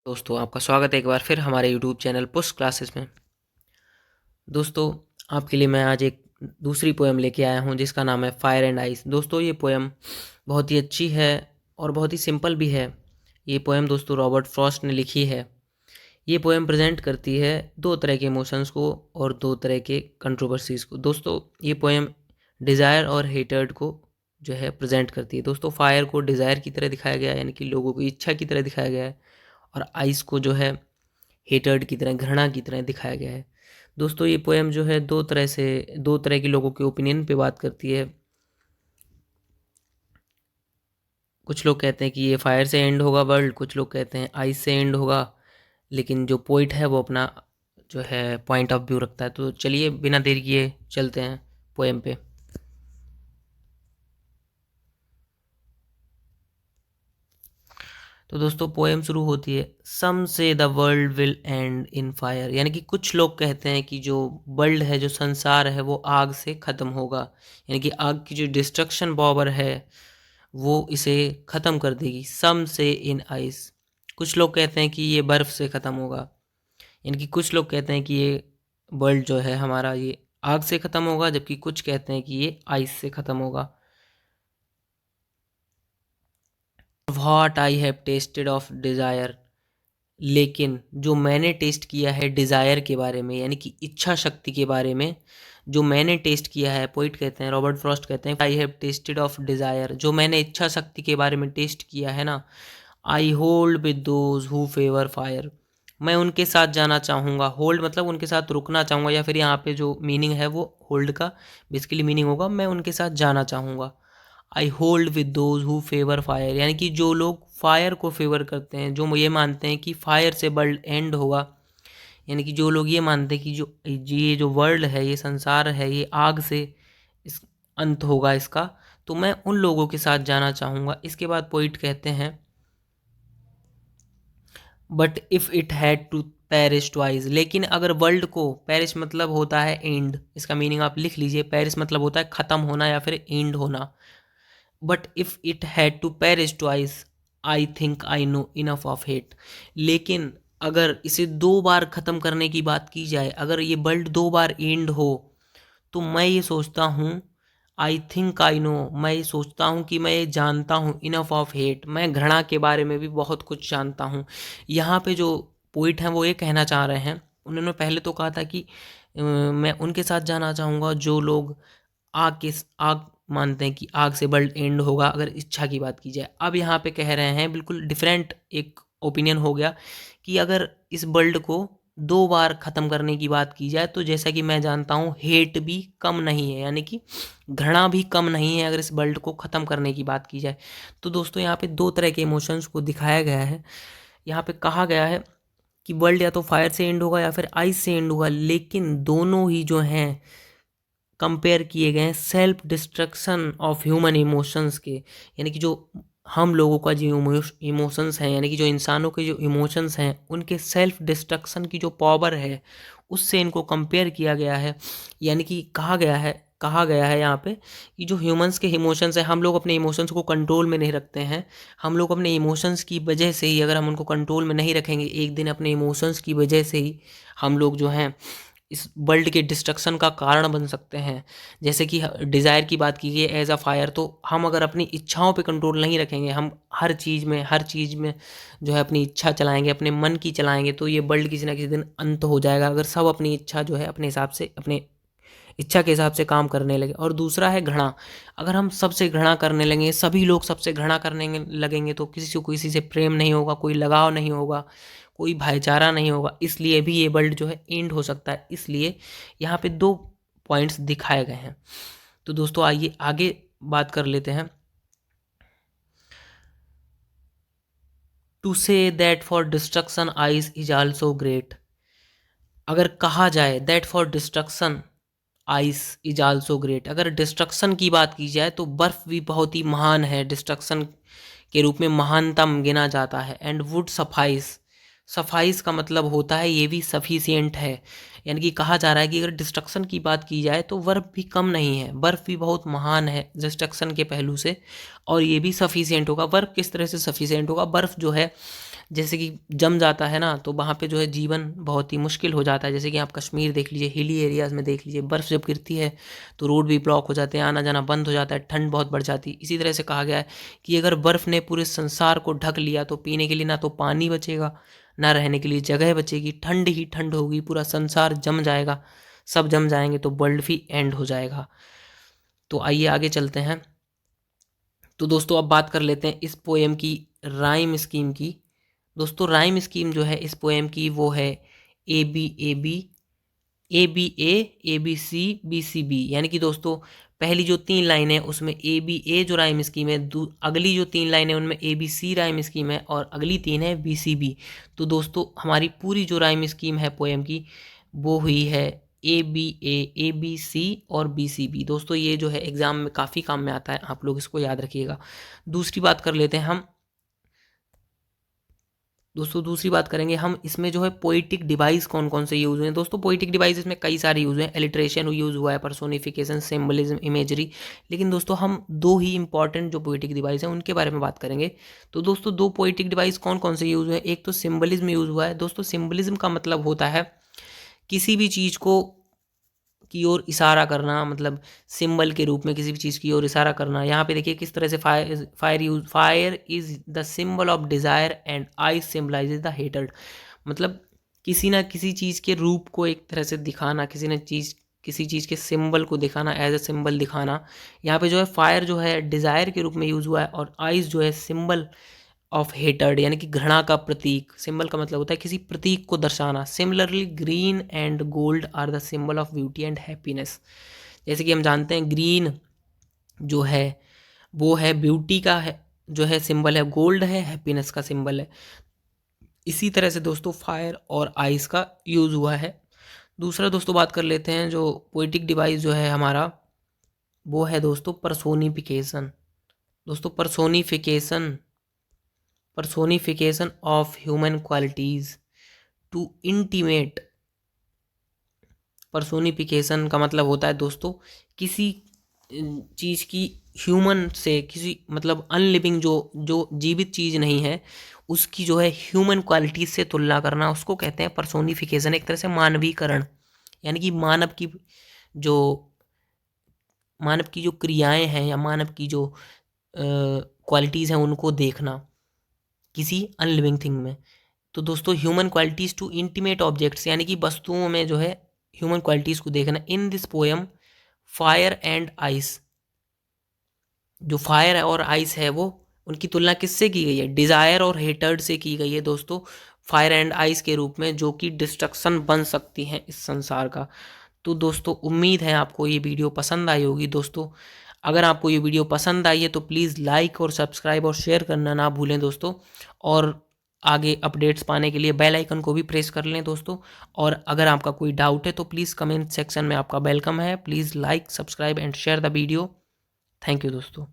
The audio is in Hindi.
दोस्तों आपका स्वागत है एक बार फिर हमारे यूट्यूब चैनल पुश क्लासेस में। दोस्तों आपके लिए मैं आज एक दूसरी पोएम लेके आया हूँ जिसका नाम है फायर एंड आइस। दोस्तों ये पोएम बहुत ही अच्छी है और बहुत ही सिंपल भी है। ये पोएम दोस्तों रॉबर्ट फ्रॉस्ट ने लिखी है। ये पोएम प्रेजेंट करती है दो तरह के इमोशंस को और दो तरह के कंट्रोवर्सीज़ को। दोस्तों ये पोएम डिज़ायर और हेटर्ड को जो है प्रेजेंट करती है। दोस्तों फायर को डिज़ायर की तरह दिखाया गया है, यानी कि लोगों की इच्छा की तरह दिखाया गया है, और आइस को जो है हेटर्ड की तरह, घृणा की तरह दिखाया गया है। दोस्तों ये पोएम जो है दो तरह के लोगों के ओपिनियन पे बात करती है। कुछ लोग कहते हैं कि ये फायर से एंड होगा वर्ल्ड, कुछ लोग कहते हैं आइस से एंड होगा, लेकिन जो पोइट है वो अपना जो है पॉइंट ऑफ व्यू रखता है। तो चलिए बिना देर किए चलते हैं पोएम पे। तो दोस्तों पोएम शुरू होती है, सम से the world will and in fire, यानी कि कुछ लोग कहते हैं कि जो वर्ल्ड है, जो संसार है, वो आग से ख़त्म होगा, यानी कि आग की जो डिस्ट्रक्शन पावर है वो इसे ख़त्म कर देगी। सम से इन आइस, कुछ लोग कहते हैं कि ये बर्फ़ से ख़त्म होगा, यानी कि कुछ लोग कहते हैं कि ये वर्ल्ड जो है हमारा ये आग से ख़त्म होगा, जबकि कुछ कहते हैं कि ये आइस से ख़त्म होगा। What I have tested of desire, लेकिन जो मैंने टेस्ट किया है डिज़ायर के बारे में, यानी कि इच्छा शक्ति के बारे में, जो मैंने टेस्ट किया है, पोइट कहते हैं, रॉबर्ट फ्रॉस्ट कहते हैं, I have tested of desire, जो मैंने इच्छा शक्ति के बारे में टेस्ट किया है ना, I hold with those who favour fire, मैं उनके साथ जाना चाहूँगा। होल्ड मतलब उनके साथ रुकना चाहूँगा, या फिर यहाँ पे जो मीनिंग है वो होल्ड का बेसिकली मीनिंग होगा मैं उनके साथ जाना चाहूँगा। I hold with those who favour fire, यानी कि जो लोग फायर को फेवर करते हैं, जो ये मानते हैं कि फायर से वर्ल्ड एंड होगा, यानी कि जो लोग ये मानते हैं कि ये जो वर्ल्ड है, ये संसार है, ये आग से इस अंत होगा इसका, तो मैं उन लोगों के साथ जाना चाहूँगा। इसके बाद पोइट कहते हैं, but if it had to perish twice, लेकिन अगर वर्ल्ड को, पेरिश मतलब होता है एंड, इसका मीनिंग आप लिख लीजिए, पेरिश मतलब होता है ख़त्म होना या फिर एंड होना। But if it had to perish twice, I think I know enough of hate, लेकिन अगर इसे दो बार ख़त्म करने की बात की जाए, अगर ये वर्ल्ड दो बार एंड हो, तो मैं ये सोचता हूँ, आई थिंक आई नो, मैं ये सोचता हूँ कि मैं ये जानता हूँ, इनफ ऑफ हेट, मैं घृणा के बारे में भी बहुत कुछ जानता हूँ। यहाँ पे जो पोइट हैं वो ये कहना चाह रहे हैं, उन्होंने पहले तो कहा था कि मैं उनके साथ जाना चाहूँगा जो लोग आग मानते हैं कि आग से वर्ल्ड एंड होगा अगर इच्छा की बात की जाए। अब यहाँ पे कह रहे हैं बिल्कुल डिफरेंट एक ओपिनियन हो गया कि अगर इस वर्ल्ड को दो बार ख़त्म करने की बात की जाए, तो जैसा कि मैं जानता हूँ हेट भी कम नहीं है, यानी कि घृणा भी कम नहीं है अगर इस वर्ल्ड को ख़त्म करने की बात की जाए। तो दोस्तों यहाँ पे दो तरह के इमोशंस को दिखाया गया है। यहाँ पे कहा गया है कि वर्ल्ड या तो फायर से एंड होगा या फिर आइस से एंड होगा, लेकिन दोनों ही जो हैं कंपेयर किए गए हैं self destruction of human emotions के, यानी कि जो हम लोगों का जो इमोशंस हैं, यानी कि जो इंसानों के जो इमोशंस हैं उनके सेल्फ डिस्ट्रक्शन की जो पावर है उससे इनको कंपेयर किया गया है। यानी कि कहा गया है यहाँ पे कि जो ह्यूमंस के इमोशंस हैं, हम लोग अपने इमोशंस को कंट्रोल में नहीं रखते हैं। हम लोग अपने इमोशंस की वजह से ही, अगर हम उनको कंट्रोल में नहीं रखेंगे, एक दिन अपने इमोशंस की वजह से ही हम लोग जो हैं इस वर्ल्ड के डिस्ट्रक्शन का कारण बन सकते हैं। जैसे कि डिज़ायर की बात कीजिए एज अ फायर, तो हम अगर अपनी इच्छाओं पे कंट्रोल नहीं रखेंगे, हम हर चीज़ में जो है अपनी इच्छा चलाएंगे, अपने मन की चलाएंगे, तो ये वर्ल्ड किसी ना किसी दिन अंत हो जाएगा अगर सब अपनी इच्छा जो है अपने हिसाब से, अपने इच्छा के हिसाब से काम करने लगे। और दूसरा है घृणा, अगर हम सबसे घृणा करने लगेंगे, सभी लोग सबसे घृणा करने लगेंगे, तो किसी को किसी से प्रेम नहीं होगा, कोई लगाव नहीं होगा, कोई भाईचारा नहीं होगा, इसलिए भी ये वर्ल्ड जो है एंड हो सकता है। इसलिए यहाँ पे दो पॉइंट्स दिखाए गए हैं। तो दोस्तों आइए आगे बात कर लेते हैं। To say that for destruction ice is also great, अगर कहा जाए that for destruction ice is also great, अगर डिस्ट्रक्शन की बात की जाए तो बर्फ़ भी बहुत ही महान है, डिस्ट्रक्शन के रूप में महानतम गिना जाता है। एंड वुड सफाइस, सफाइस का मतलब होता है ये भी सफिशिएंट है, यानी कि कहा जा रहा है कि अगर डिस्ट्रक्शन की बात की जाए तो बर्फ़ भी कम नहीं है, बर्फ़ भी बहुत महान है डिस्ट्रक्शन के पहलू से, और ये भी सफिशिएंट होगा। बर्फ़ किस तरह से सफिशिएंट होगा, बर्फ़ जो है जैसे कि जम जाता है ना, तो वहाँ पे जो है जीवन बहुत ही मुश्किल हो जाता है। जैसे कि आप कश्मीर देख लीजिए, हिली एरियाज़ में देख लीजिए, बर्फ़ जब गिरती है तो रोड भी ब्लॉक हो जाते हैं, आना जाना बंद हो जाता है, ठंड बहुत बढ़ जाती है। इसी तरह से कहा गया है कि अगर बर्फ़ ने पूरे संसार को ढक लिया तो पीने के लिए ना तो पानी बचेगा, ना रहने के लिए जगह बचेगी, ठंड ही ठंड होगी, पूरा संसार जम जाएगा, सब जम जाएंगे तो वर्ल्ड भी एंड हो जाएगा। तो आइए आगे चलते हैं। तो दोस्तों अब बात कर लेते हैं इस पोएम की राइम स्कीम की। दोस्तों राइम स्कीम जो है इस पोएम की वो है A B A B, A B A B C, B C B. यानी कि दोस्तों पहली जो 3 लाइनें हैं उसमें ए बी ए जो राइम स्कीम है, अगली जो 3 लाइनें हैं उनमें A B C rhyme scheme है, और अगली 3 है बी सी बी। तो दोस्तों हमारी पूरी जो राइम स्कीम है पोएम की वो हुई है ए बी सी और बी सी बी। दोस्तों ये जो है एग्ज़ाम में काफ़ी काम में आता है, आप लोग इसको याद रखिएगा। दूसरी बात कर लेते हैं हम। दोस्तों दूसरी बात करेंगे हम, इसमें जो है पोइटिक डिवाइस कौन कौन से यूज़ हुए हैं। दोस्तों पोइटिक डिवाइस इसमें कई सारे यूज़ हुए हैं। एलिट्रेशन यूज़ हुआ है, पर्सोनिफिकेशन, सिम्बलिज्म, इमेजरी। लेकिन दोस्तों हम दो ही इंपॉर्टेंट जो पोइटिक डिवाइस हैं उनके बारे में बात करेंगे। तो दोस्तों दो पोइटिक डिवाइस कौन कौन से यूज़ हुए हैं। एक तो सिम्बलिज्म यूज़ हुआ है। दोस्तों सिम्बलिज्म का मतलब होता है किसी भी चीज़ को की ओर इशारा करना, मतलब सिंबल के रूप में किसी भी चीज़ की ओर इशारा करना। यहाँ पे देखिए किस तरह से fire is the symbol of desire and I symbolises the hatred. मतलब किसी ना किसी चीज़ के रूप को एक तरह से दिखाना, किसी चीज़ के सिंबल को दिखाना, एज अ सिंबल दिखाना। यहाँ पे जो है फायर जो है डिज़ायर के रूप में यूज़ हुआ है, और आइज जो है सिंबल ऑफ हेटर्ड यानी कि घृणा का प्रतीक। सिंबल का मतलब होता है किसी प्रतीक को दर्शाना। Similarly green and gold are the symbol of beauty and happiness. जैसे कि हम जानते हैं ग्रीन जो है वो है ब्यूटी का है, जो है सिंबल है, गोल्ड है हैप्पीनेस का सिंबल है। इसी तरह से दोस्तों फायर और आइस का यूज़ हुआ है। दूसरा दोस्तों बात कर लेते हैं, जो पोइटिक डिवाइस जो है हमारा वो है दोस्तों पर्सोनिफिकेशन। दोस्तों personification of human qualities to intimate. Personification का मतलब होता है दोस्तों किसी चीज़ की ह्यूमन से, किसी मतलब अनलिविंग जो जो जीवित चीज़ नहीं है उसकी जो है ह्यूमन क्वालिटीज से तुलना करना, उसको कहते हैं पर्सोनिफिकेशन। एक तरह से मानवीकरण, यानी कि जो मानव की जो क्रियाएं हैं या मानव की जो क्वालिटीज़ हैं उनको देखना किसी अनलिविंग थिंग में। तो दोस्तों human qualities to intimate objects, यानी कि वस्तुओं में जो है ह्यूमन क्वालिटीज़ को देखना। In this poem fire and ice, जो फायर और आइस है वो उनकी तुलना किससे की गई है, डिज़ायर और हेटर्ड से की गई है दोस्तों, फायर एंड आइस के रूप में, जो कि डिस्ट्रक्शन बन सकती हैं इस संसार का। तो दोस्तों उम्मीद है आपको ये वीडियो पसंद आई होगी। दोस्तों अगर आपको ये वीडियो पसंद आई है तो प्लीज़ लाइक और सब्सक्राइब और शेयर करना ना भूलें दोस्तों, और आगे अपडेट्स पाने के लिए बेल आइकन को भी प्रेस कर लें दोस्तों। और अगर आपका कोई डाउट है तो प्लीज़ कमेंट सेक्शन में आपका वेलकम है। Please like, subscribe and share the video. Thank you दोस्तों।